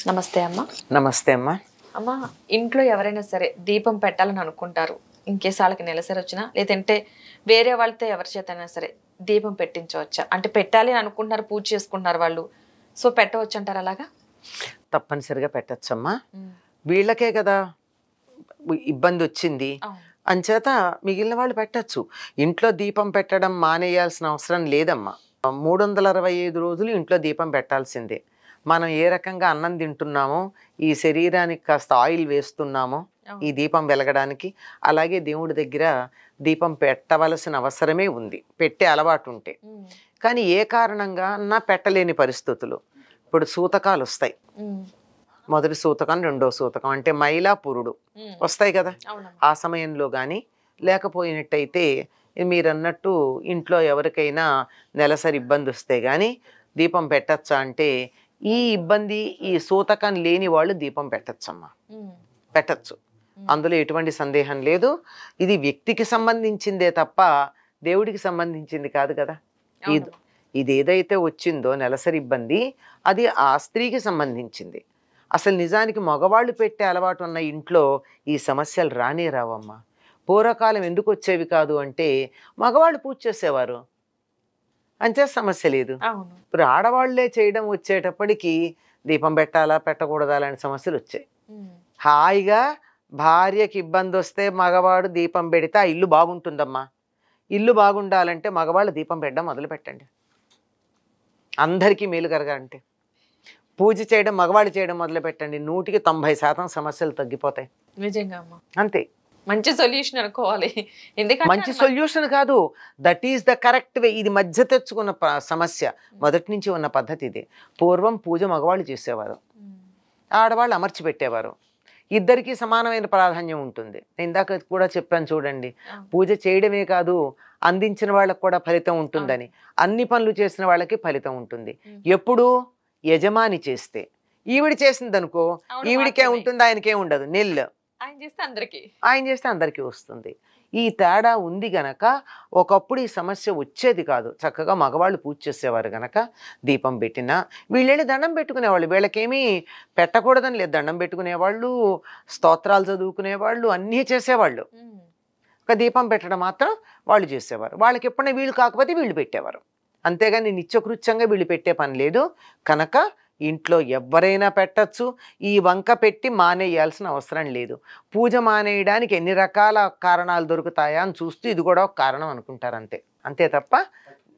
నమస్తే అమ్మ. నమస్తే అమ్మా. అమ్మ, ఇంట్లో ఎవరైనా సరే దీపం పెట్టాలని అనుకుంటారు. ఇంకేస్ వాళ్ళకి నెలసరి వచ్చినా లేదంటే వేరే వాళ్ళతో ఎవరి చేతైనా సరే దీపం పెట్టించవచ్చా? అంటే పెట్టాలి అని అనుకుంటున్నారు, పూజ చేసుకుంటున్నారు వాళ్ళు, సో పెట్టవచ్చు అంటారు అలాగా? తప్పనిసరిగా పెట్టచ్చమ్మా. వీళ్ళకే కదా ఇబ్బంది వచ్చింది, అంచేత మిగిలిన వాళ్ళు పెట్టచ్చు. ఇంట్లో దీపం పెట్టడం మానేయాల్సిన అవసరం లేదమ్మా. 365 రోజులు ఇంట్లో దీపం పెట్టాల్సిందే. మనం ఏ రకంగా అన్నం తింటున్నామో, ఈ శరీరానికి కాస్త ఆయిల్ వేస్తున్నామో ఈ దీపం వెలగడానికి, అలాగే దేవుడి దగ్గర దీపం పెట్టవలసిన అవసరమే ఉంది, పెట్టే అలవాటు ఉంటే. కానీ ఏ కారణంగా నా పెట్టలేని పరిస్థితులు, ఇప్పుడు సూతకాలు వస్తాయి. మొదటి సూతకం, రెండో సూతకం అంటే మైలా పురుడు వస్తాయి కదా. ఆ సమయంలో కానీ లేకపోయినట్టయితే మీరన్నట్టు ఇంట్లో ఎవరికైనా నెలసరి ఇబ్బంది వస్తే కానీ దీపం పెట్టచ్చా అంటే, ఈ ఇబ్బంది ఈ సూతకం లేని వాళ్ళు దీపం పెట్టచ్చమ్మా, పెట్టచ్చు. అందులో ఎటువంటి సందేహం లేదు. ఇది వ్యక్తికి సంబంధించిందే తప్ప దేవుడికి సంబంధించింది కాదు కదా. ఇది ఏదైతే వచ్చిందో నెలసరి ఇబ్బంది, అది ఆ స్త్రీకి సంబంధించింది. అసలు నిజానికి మగవాళ్ళు పెట్టే అలవాటు ఉన్న ఇంట్లో ఈ సమస్యలు రానే రావమ్మా. పూర్వకాలం ఎందుకు వచ్చేవి కాదు అంటే, మగవాళ్ళు పూజ చేసేవారు, అంతే సమస్య లేదు. ఇప్పుడు ఆడవాళ్లే చేయడం వచ్చేటప్పటికి దీపం పెట్టాలా పెట్టకూడదా అలాంటి సమస్యలు వచ్చాయి. హాయిగా భార్యకి ఇబ్బంది వస్తే మగవాడు దీపం పెడితే ఆ ఇల్లు బాగుంటుందమ్మా. ఇల్లు బాగుండాలంటే మగవాళ్ళు దీపం పెట్టడం మొదలు పెట్టండి. అందరికీ మేలు కలగాలంటే పూజ చేయడం మగవాళ్ళు చేయడం మొదలు పెట్టండి. 100% సమస్యలు తగ్గిపోతాయి. నిజంగా అమ్మా, అంతే. మంచి సొల్యూషన్ అనుకోవాలి. ఎందుకంటే మంచి సొల్యూషన్ కాదు, that is the correct way. ఇది మధ్య తెచ్చుకున్న సమస్య, మొదటి నుంచి ఉన్న పద్ధతి ఇదే. పూర్వం పూజ మగవాళ్ళు చేసేవారు, ఆడవాళ్ళు అమర్చి పెట్టేవారు. ఇద్దరికీ సమానమైన ప్రాధాన్యం ఉంటుంది. నేను ఇందాక కూడా చెప్పాను చూడండి, పూజ చేయడమే కాదు అందించిన వాళ్ళకు కూడా ఫలితం ఉంటుందని. అన్ని పనులు చేసిన వాళ్ళకి ఫలితం ఉంటుంది. ఎప్పుడు యజమాని చేస్తే. ఈవిడ చేసింది అనుకో, ఈవిడికే ఉంటుంది, ఆయనకే ఉండదు. నెల్లు ఆయన చేస్తే అందరికీ వస్తుంది. ఈ తేడా ఉంది గనక ఒకప్పుడు ఈ సమస్య వచ్చేది కాదు. చక్కగా మగవాళ్ళు పూజ చేసేవారు గనక దీపం పెట్టినా వీళ్ళెళ్ళి దండం పెట్టుకునేవాళ్ళు. వీళ్ళకేమీ పెట్టకూడదని లేదు, దండం పెట్టుకునేవాళ్ళు, స్తోత్రాలు చదువుకునేవాళ్ళు, అన్నీ చేసేవాళ్ళు. ఒక దీపం పెట్టడం మాత్రం వాళ్ళు చేసేవారు. వాళ్ళకి ఎప్పుడైనా వీళ్ళు కాకపోతే వీళ్ళు పెట్టేవారు. అంతేగాని నిత్యకృత్యంగా వీళ్ళు పెట్టే పని లేదు. కనుక ఇంట్లో ఎవరైనా పెట్టచ్చు. ఈ వంక పెట్టి మానేయాల్సిన అవసరం లేదు. పూజ మానేయడానికి ఎన్ని రకాల కారణాలు దొరుకుతాయా అని చూస్తూ ఇది కూడా ఒక కారణం అనుకుంటారు, అంతే. అంతే తప్ప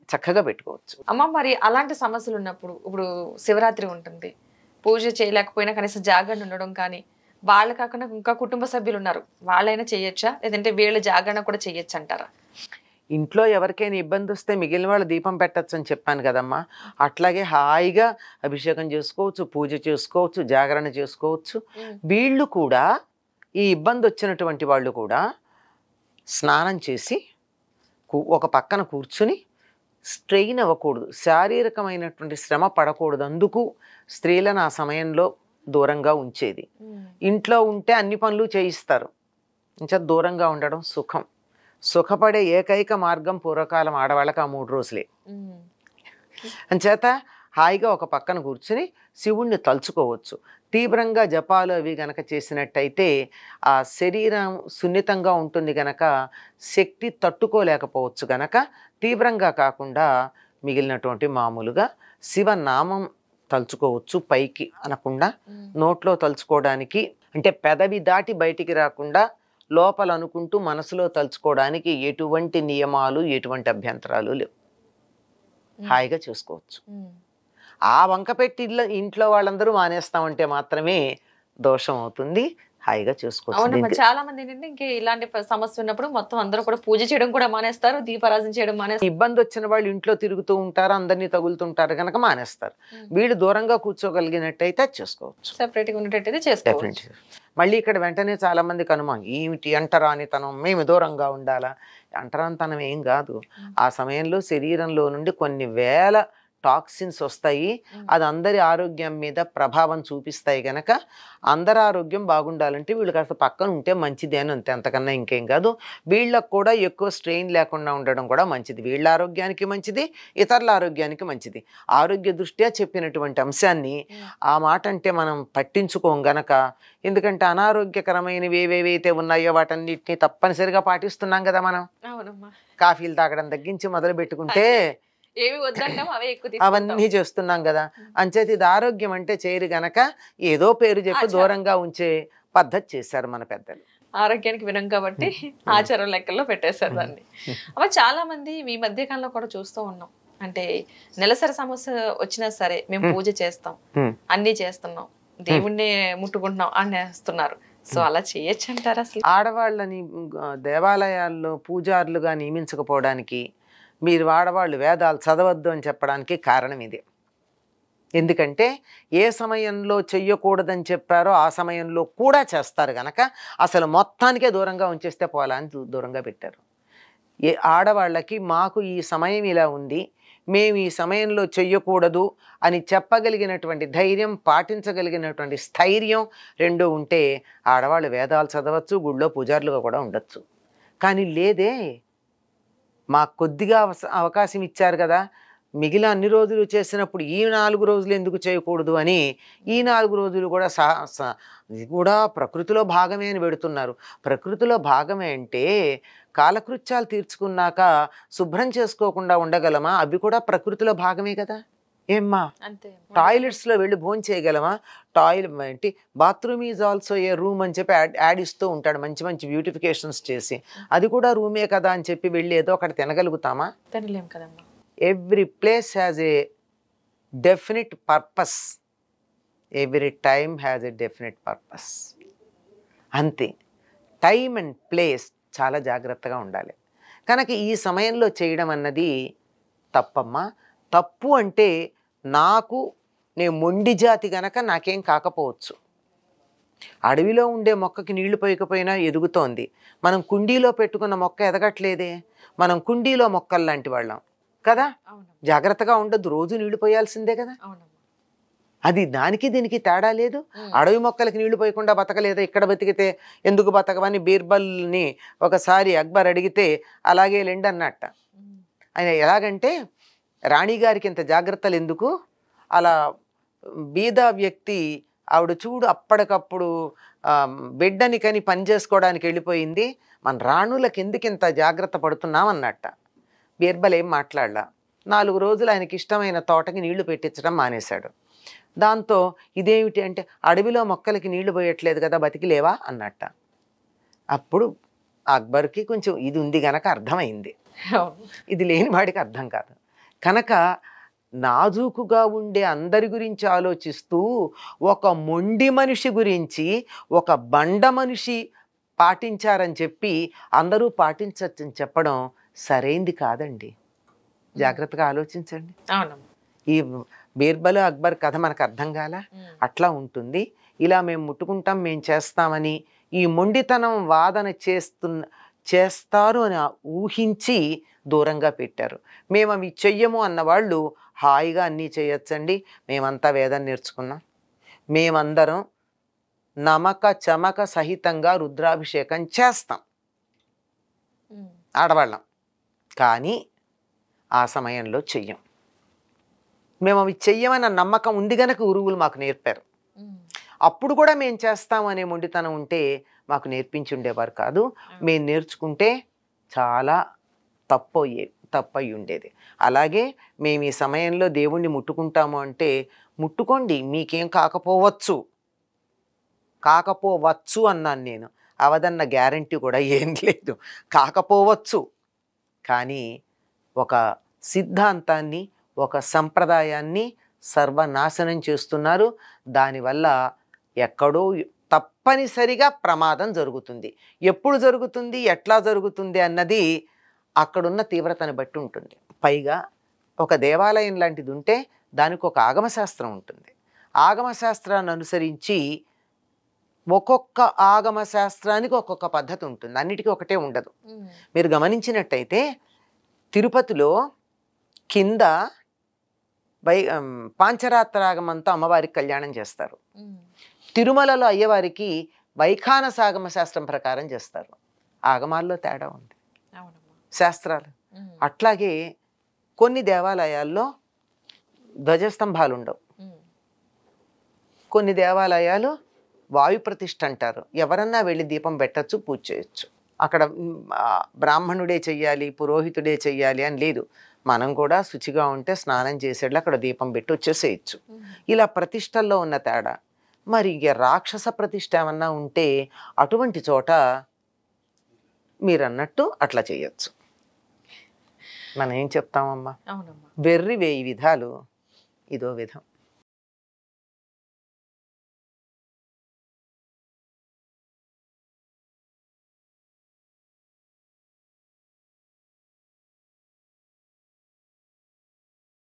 చక్కగా పెట్టుకోవచ్చు. అమ్మ, మరి అలాంటి సమస్యలు ఉన్నప్పుడు, ఇప్పుడు శివరాత్రి ఉంటుంది, పూజ చేయలేకపోయినా కనీసం జాగరణ ఉండడం కానీ, వాళ్ళు కాకుండా ఇంకా కుటుంబ సభ్యులు ఉన్నారు, వాళ్ళైనా చేయొచ్చా? లేదంటే వీళ్ళ జాగరణ కూడా చేయొచ్చు అంటారా? ఇంట్లో ఎవరికైనా ఇబ్బంది వస్తే మిగిలిన వాళ్ళు దీపం పెట్టచ్చు అని చెప్పాను కదమ్మా. అట్లాగే హాయిగా అభిషేకం చేసుకోవచ్చు, పూజ చేసుకోవచ్చు, జాగరణ చేసుకోవచ్చు. వీళ్ళు కూడా, ఈ ఇబ్బంది వచ్చినటువంటి వాళ్ళు కూడా స్నానం చేసి ఒక పక్కన కూర్చుని స్ట్రెయిన్ అవ్వకూడదు, శారీరకమైనటువంటి శ్రమ పడకూడదు. అందుకు స్త్రీలను ఆ సమయంలో దూరంగా ఉంచేది. ఇంట్లో ఉంటే అన్ని పనులు చేయిస్తారు, ఇంకా దూరంగా ఉండడం సుఖం. సుఖపడే ఏకైక మార్గం పూర్వకాలం ఆడవాళ్ళకి ఆ 3 రోజులే. అంచేత హాయిగా ఒక పక్కన కూర్చుని శివుణ్ణి తలుచుకోవచ్చు. తీవ్రంగా జపాలు అవి గనక చేసినట్టయితే ఆ శరీరం సున్నితంగా ఉంటుంది గనక శక్తి తట్టుకోలేకపోవచ్చు. గనక తీవ్రంగా కాకుండా మిగిలినటువంటి మామూలుగా శివనామం తలుచుకోవచ్చు. పైకి అనకుండా నోట్లో తలుచుకోవడానికి, అంటే పెదవి దాటి బయటికి రాకుండా లోపల అనుకుంటూ మనసులో తలుచుకోవడానికి ఎటువంటి నియమాలు, ఎటువంటి అభ్యంతరాలు లేవు. హాయిగా చూసుకోవచ్చు. ఆ వంక పెట్టి ఇంట్లో వాళ్ళందరూ మానేస్తామంటే మాత్రమే దోషం అవుతుంది. హాయిగా చూసుకోవచ్చు. చాలా మంది ఏంటంటే ఇంకా ఇలాంటి సమస్య ఉన్నప్పుడు మొత్తం అందరూ కూడా పూజ చేయడం కూడా మానేస్తారు, దీపారాధన చేయడం మానేస్తారు. ఇబ్బంది వచ్చిన వాళ్ళు ఇంట్లో తిరుగుతూ ఉంటారు, అందరినీ తగులుతుంటారు కనుక మానేస్తారు. వీళ్ళు దూరంగా కూర్చోగలిగినట్టయితే చేసుకోవచ్చు, సెపరేట్గా ఉండేటట్టయితే చేసుకోవచ్చు. మళ్ళీ ఇక్కడ వెంటనే చాలా మందికి అనుమానం, ఏమిటి అంటరానితనం, మేము దూరంగా ఉండాలా? అంటరానితనం ఏం కాదు. ఆ సమయంలో శరీరంలో నుండి కొన్ని వేల టాక్సిన్స్ వస్తాయి. అది అందరి ఆరోగ్యం మీద ప్రభావం చూపిస్తాయి గనక అందరి ఆరోగ్యం బాగుండాలంటే వీళ్ళు కాస్త పక్కన ఉంటే మంచిది అని అంతే, అంతకన్నా ఇంకేం కాదు. వీళ్ళకు కూడా ఎక్కువ స్ట్రెయిన్ లేకుండా ఉండడం కూడా మంచిది. వీళ్ళ ఆరోగ్యానికి మంచిది, ఇతరుల ఆరోగ్యానికి మంచిది. ఆరోగ్య దృష్ట్యా చెప్పినటువంటి అంశాన్ని ఆ మాట అంటే మనం పట్టించుకోం గనక, ఎందుకంటే అనారోగ్యకరమైనవి ఏవేవైతే ఉన్నాయో వాటన్నిటిని తప్పనిసరిగా పాటిస్తున్నాం కదా మనం. కాఫీలు తాగడం తగ్గించి మొదలు పెట్టుకుంటే ఏవి వద్దంటాం అవే ఎక్కువ అవన్నీ చేస్తున్నాం కదా. అంచేత ఇది ఆరోగ్యం అంటే చేయరు గనక ఏదో పేరు చెప్పి దూరంగా ఉంచే పద్ధతి చేశారు మన పెద్దలు. ఆరోగ్యానికి వినం కాబట్టి ఆచారం లెక్కల్లో పెట్టేశారు దాన్ని. అవ చాలా మంది ఈ మధ్య కాలంలో కూడా చూస్తూ ఉన్నాం, అంటే నెలసరి సమస్య వచ్చినా సరే మేము పూజ చేస్తాం, అన్ని చేస్తున్నాం, దేవుణ్ణి ముట్టుకుంటున్నాం అనేస్తున్నారు. సో అలా చేయొచ్చు అంటారా? అసలు ఆడవాళ్ళని దేవాలయాల్లో పూజారులుగా నియమించకపోవడానికి, మీరు ఆడవాళ్ళు వేదాలు చదవద్దు అని చెప్పడానికి కారణం ఇది. ఎందుకంటే ఏ సమయంలో చెయ్యకూడదని చెప్పారో ఆ సమయంలో కూడా చేస్తారు గనక అసలు మొత్తానికే దూరంగా ఉంచేస్తే పోలా అని దూరంగా పెట్టారు. ఏ ఆడవాళ్ళకి మాకు ఈ సమయం ఇలా ఉంది, మేము ఈ సమయంలో చెయ్యకూడదు అని చెప్పగలిగినటువంటి ధైర్యం, పాటించగలిగినటువంటి స్థైర్యం రెండు ఉంటే ఆడవాళ్ళు వేదాలు చదవచ్చు, గుళ్ళో పూజారులుగా కూడా ఉండొచ్చు. కానీ లేదే, మాకు కొద్దిగా అవకాశం ఇచ్చారు కదా, మిగిలిన అన్ని రోజులు చేసినప్పుడు ఈ 4 రోజులు ఎందుకు చేయకూడదు అని ఈ 4 రోజులు కూడా ఇది కూడా ప్రకృతిలో భాగమే అని పెడుతున్నారు. ప్రకృతిలో భాగమే అంటే కాలకృత్యాలు తీర్చుకున్నాక శుభ్రం చేసుకోకుండా ఉండగలమా? అవి కూడా ప్రకృతిలో భాగమే కదా. ఏమ్మా, టాయిలెట్స్లో వెళ్ళి భోజనం చేయగలమా? ఏంటి bathroom is also a room అని చెప్పి యాడ్ ఇస్తూ ఉంటాడు, మంచి మంచి బ్యూటిఫికేషన్స్ చేసి. అది కూడా రూమే కదా అని చెప్పి వెళ్ళి ఏదో ఒకటి తినగలుగుతామా? తినలేం కదమ్మా. Every place has a definite purpose, every time has a definite purpose. అంతే, టైం అండ్ ప్లేస్ చాలా జాగ్రత్తగా ఉండాలి. కనుక ఈ సమయంలో చేయడం అన్నది తప్పమ్మా. తప్పు అంటే నేను మొండి జాతి గనక నాకేం కాకపోవచ్చు. అడవిలో ఉండే మొక్కకి నీళ్లు పోయకపోయినా ఎదుగుతోంది. మనం కుండీలో పెట్టుకున్న మొక్క ఎదగట్లేదే, మనం కుండీలో మొక్కలు లాంటి వాళ్ళం కదా. జాగ్రత్తగా ఉండద్దు, రోజు నీళ్లు పోయాల్సిందే కదా. అది దానికి దీనికి తేడా లేదు. అడవి మొక్కలకి నీళ్లు పోయకుండా బతకలేదా, ఇక్కడ బతికితే ఎందుకు బతకవని బీర్బల్ని ఒకసారి అక్బర్ అడిగితే అలాగే లెండి అన్నట్ట. ఆయన ఎలాగంటే, రాణిగారికి ఇంత జాగ్రత్తలు ఎందుకు, అలా బీద వ్యక్తి ఆవిడ చూడు అప్పటికప్పుడు బిడ్డని కని పని చేసుకోవడానికి వెళ్ళిపోయింది, మన రాణులకు ఎందుకు ఇంత జాగ్రత్త పడుతున్నాం అన్నట్ట. బీర్బల్ ఏం మాట్లాడలా. 4 రోజులు ఆయనకి ఇష్టమైన తోటకి నీళ్లు పెట్టించడం మానేశాడు. దాంతో ఇదేమిటి అంటే, అడవిలో మొక్కలకి నీళ్లు పోయట్లేదు కదా, బతికిలేవా అన్నట్ట. అప్పుడు అక్బర్కి కొంచెం ఇది ఉంది గనక అర్థమైంది, ఇది లేని వాడికి అర్థం కాదు. కనుక నాజూకుగా ఉండే అందరి గురించి ఆలోచిస్తూ ఒక మొండి మనిషి గురించి ఒక బండ మనిషి పాటించారని చెప్పి అందరూ పాటించచ్చని చెప్పడం సరైంది కాదండి. జాగ్రత్తగా ఆలోచించండి. ఈ బీర్బల్ అక్బర్ కథ మనకు అర్థం కాల, అట్లా ఉంటుంది. ఇలా మేము ముట్టుకుంటాం, మేము చేస్తామని ఈ మొండితనం వాదన చేస్తారు అని ఊహించి దూరంగా పెట్టారు. మేము అవి చెయ్యము అన్నవాళ్ళు హాయిగా అన్నీ చేయొచ్చండి. మేమంతా వేదం నేర్చుకున్నాం, మేమందరం నమక చమక సహితంగా రుద్రాభిషేకం చేస్తాం ఆడవాళ్ళం, కానీ ఆ సమయంలో చెయ్యం. మేము అవి చెయ్యమన్న నమ్మకం ఉంది గనక గురువులు మాకు నేర్పారు. అప్పుడు కూడా మేము చేస్తాం అనే మొండితనం ఉంటే మాకు నేర్పించి ఉండేవారు కాదు. మేము నేర్చుకుంటే చాలా తప్పయి ఉండేది. అలాగే మేము ఈ సమయంలో దేవుణ్ణి ముట్టుకుంటాము అంటే ముట్టుకోండి, మీకేం కాకపోవచ్చు అన్నాను నేను. అవదన్న గ్యారంటీ కూడా ఏం లేదు, కాకపోవచ్చు. కానీ ఒక సిద్ధాంతాన్ని, ఒక సంప్రదాయాన్ని సర్వనాశనం చేస్తున్నారు. దానివల్ల ఎక్కడో తప్పనిసరిగా ప్రమాదం జరుగుతుంది. ఎప్పుడు జరుగుతుంది, ఎట్లా జరుగుతుంది అన్నది అక్కడున్న తీవ్రతను బట్టి ఉంటుంది. పైగా ఒక దేవాలయం లాంటిది ఉంటే దానికి ఒక ఆగమశాస్త్రం ఉంటుంది. ఆగమశాస్త్రాన్ని అనుసరించి ఒక్కొక్క ఆగమశాస్త్రానికి ఒక్కొక్క పద్ధతి ఉంటుంది, అన్నిటికీ ఒకటే ఉండదు. మీరు గమనించినట్టయితే తిరుపతిలో కింద పాంచరాత్రాగమంతో అమ్మవారికి కళ్యాణం చేస్తారు. తిరుమలలో అయ్యవారికి వైఖాన సాగమ శాస్త్రం ప్రకారం చేస్తారు. ఆగమాల్లో తేడా ఉంది, శాస్త్రాలు. అట్లాగే కొన్ని దేవాలయాల్లో ధ్వజస్తంభాలు ఉండవు, కొన్ని దేవాలయాలు వాయు ప్రతిష్ఠ అంటారు. ఎవరన్నా వెళ్ళి దీపం పెట్టచ్చు, పూజ చేయొచ్చు. అక్కడ బ్రాహ్మణుడే చెయ్యాలి, పురోహితుడే చెయ్యాలి అని లేదు. మనం కూడా శుచిగా ఉంటే స్నానం చేసేట్లు అక్కడ దీపం పెట్టి వచ్చేసేయచ్చు. ఇలా ప్రతిష్టల్లో ఉన్న తేడా. మరి ఇక రాక్షస ప్రతిష్ఠ ఏమన్నా ఉంటే అటువంటి చోట మీరు అన్నట్టు అట్లా చేయొచ్చు. మనం ఏం చెప్తామమ్మా, వెర్రి 1000 విధాలు, ఇదో విధం.